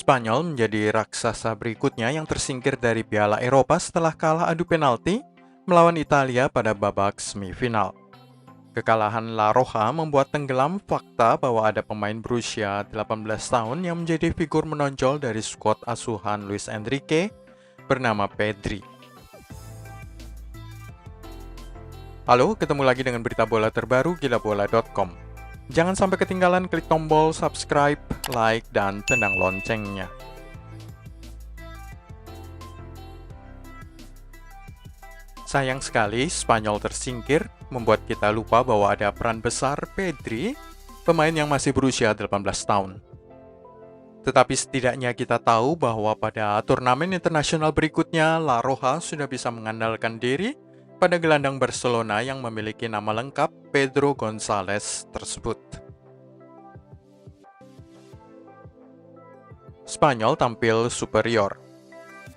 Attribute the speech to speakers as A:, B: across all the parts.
A: Spanyol menjadi raksasa berikutnya yang tersingkir dari Piala Eropa setelah kalah adu penalti melawan Italia pada babak semifinal. Kekalahan La Roja membuat tenggelam fakta bahwa ada pemain berusia 18 tahun yang menjadi figur menonjol dari skuad asuhan Luis Enrique bernama Pedri. Halo, ketemu lagi dengan berita bola terbaru gilabola.com. Jangan sampai ketinggalan, klik tombol subscribe, like, dan tendang loncengnya. Sayang sekali, Spanyol tersingkir, membuat kita lupa bahwa ada peran besar Pedri, pemain yang masih berusia 18 tahun. Tetapi setidaknya kita tahu bahwa pada turnamen internasional berikutnya, La Roja sudah bisa mengandalkan diri pada gelandang Barcelona yang memiliki nama lengkap Pedro González tersebut. Spanyol tampil superior.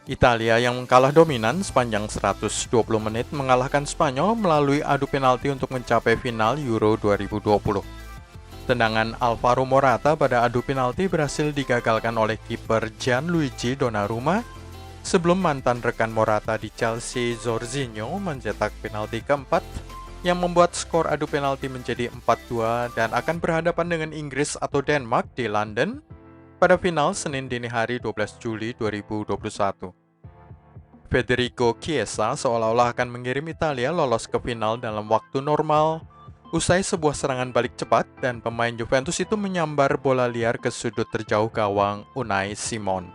A: Italia yang kalah dominan sepanjang 120 menit mengalahkan Spanyol melalui adu penalti untuk mencapai final Euro 2020. Tendangan Alvaro Morata pada adu penalti berhasil digagalkan oleh kiper Gianluigi Donnarumma sebelum mantan rekan Morata di Chelsea Jorginho mencetak penalti keempat yang membuat skor adu penalti menjadi 4-2 dan akan berhadapan dengan Inggris atau Denmark di London pada final Senin dini hari 12 Juli 2021. Federico Chiesa seolah-olah akan mengirim Italia lolos ke final dalam waktu normal usai sebuah serangan balik cepat dan pemain Juventus itu menyambar bola liar ke sudut terjauh gawang Unai Simon.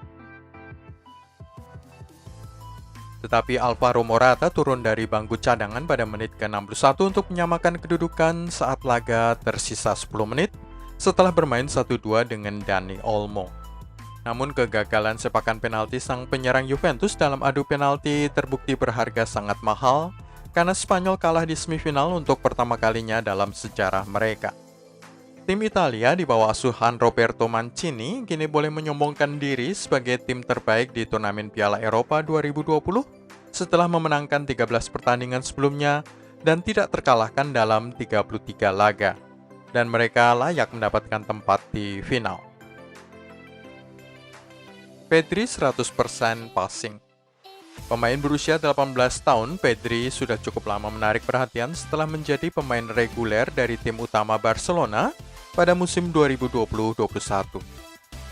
A: Tetapi Alvaro Morata turun dari bangku cadangan pada menit ke-61 untuk menyamakan kedudukan saat laga tersisa 10 menit setelah bermain 1-2 dengan Dani Olmo. Namun kegagalan sepakan penalti sang penyerang Juventus dalam adu penalti terbukti berharga sangat mahal karena Spanyol kalah di semifinal untuk pertama kalinya dalam sejarah mereka. Tim Italia di bawah asuhan Roberto Mancini kini boleh menyombongkan diri sebagai tim terbaik di turnamen Piala Eropa 2020 setelah memenangkan 13 pertandingan sebelumnya dan tidak terkalahkan dalam 33 laga. Dan mereka layak mendapatkan tempat di final. Pedri 100% passing. Pemain berusia 18 tahun, Pedri sudah cukup lama menarik perhatian setelah menjadi pemain reguler dari tim utama Barcelona pada musim 2020-21.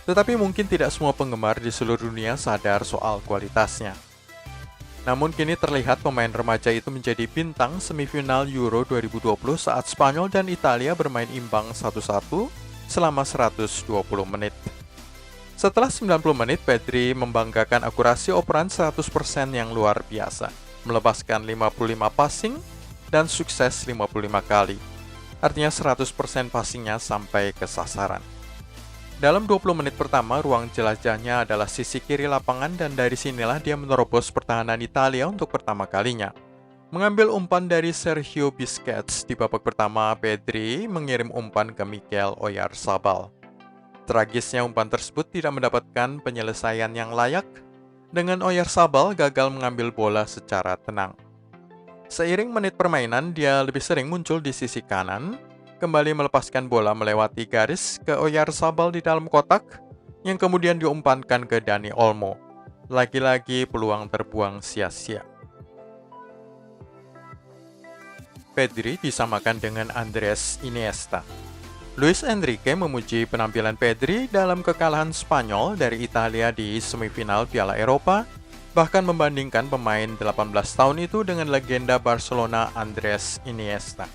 A: Tetapi mungkin tidak semua penggemar di seluruh dunia sadar soal kualitasnya. Namun kini terlihat pemain remaja itu menjadi bintang semifinal Euro 2020 saat Spanyol dan Italia bermain imbang 1-1 selama 120 menit. Setelah 90 menit, Pedri membanggakan akurasi operan 100% yang luar biasa, melepaskan 55 passing dan sukses 55 kali. Artinya 100% passingnya sampai ke sasaran. Dalam 20 menit pertama, ruang jelajahnya adalah sisi kiri lapangan dan dari sinilah dia menerobos pertahanan Italia untuk pertama kalinya. Mengambil umpan dari Sergio Busquets di babak pertama, Pedri mengirim umpan ke Mikel Oyarzabal. Tragisnya umpan tersebut tidak mendapatkan penyelesaian yang layak, dengan Oyarzabal gagal mengambil bola secara tenang. Seiring menit permainan, dia lebih sering muncul di sisi kanan, kembali melepaskan bola melewati garis ke Oyarzabal di dalam kotak, yang kemudian diumpankan ke Dani Olmo. Lagi-lagi peluang terbuang sia-sia. Pedri disamakan dengan Andrés Iniesta. Luis Enrique memuji penampilan Pedri dalam kekalahan Spanyol dari Italia di semifinal Piala Eropa, bahkan membandingkan pemain 18 tahun itu dengan legenda Barcelona Andrés Iniesta.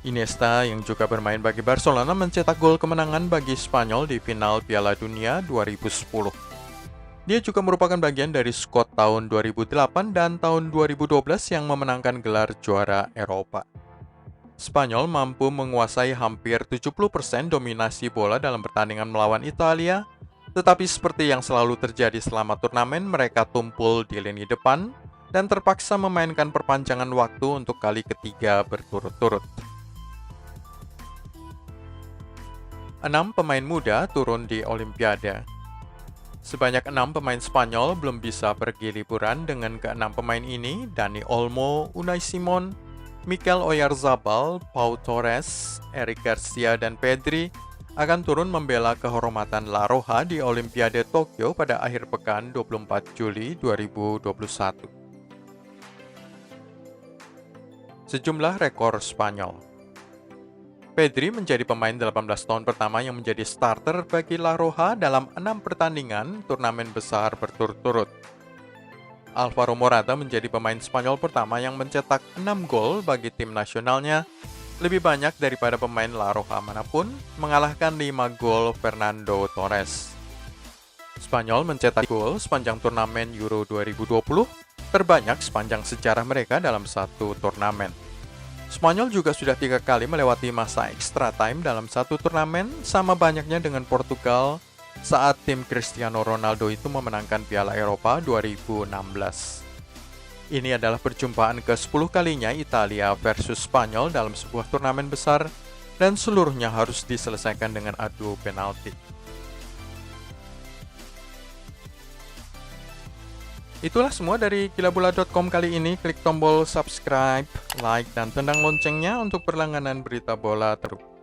A: Iniesta yang juga bermain bagi Barcelona mencetak gol kemenangan bagi Spanyol di final Piala Dunia 2010. Dia juga merupakan bagian dari skuad tahun 2008 dan tahun 2012 yang memenangkan gelar juara Eropa. Spanyol mampu menguasai hampir 70% dominasi bola dalam pertandingan melawan Italia, tetapi seperti yang selalu terjadi selama turnamen, mereka tumpul di lini depan dan terpaksa memainkan perpanjangan waktu untuk kali ketiga berturut-turut. 6 pemain muda turun di Olimpiade. Sebanyak 6 pemain Spanyol belum bisa pergi liburan. Dengan ke-6 pemain ini, Dani Olmo, Unai Simon, Mikel Oyarzabal, Pau Torres, Eric Garcia, dan Pedri akan turun membela kehormatan La Roja di Olimpiade Tokyo pada akhir pekan 24 Juli 2021. Sejumlah rekor Spanyol. Pedri menjadi pemain 18 tahun pertama yang menjadi starter bagi La Roja dalam 6 pertandingan turnamen besar berturut-turut. Alvaro Morata menjadi pemain Spanyol pertama yang mencetak 6 gol bagi tim nasionalnya, lebih banyak daripada pemain La Roja manapun, mengalahkan 5 gol Fernando Torres. Spanyol mencetak gol sepanjang turnamen Euro 2020, terbanyak sepanjang sejarah mereka dalam satu turnamen. Spanyol juga sudah 3 kali melewati masa extra time dalam satu turnamen, sama banyaknya dengan Portugal saat tim Cristiano Ronaldo itu memenangkan Piala Eropa 2016. Ini adalah perjumpaan ke-10 kalinya Italia versus Spanyol dalam sebuah turnamen besar, dan seluruhnya harus diselesaikan dengan adu penalti. Itulah semua dari kilabula.com kali ini. Klik tombol subscribe, like, dan tendang loncengnya untuk berlangganan berita bola terbaru.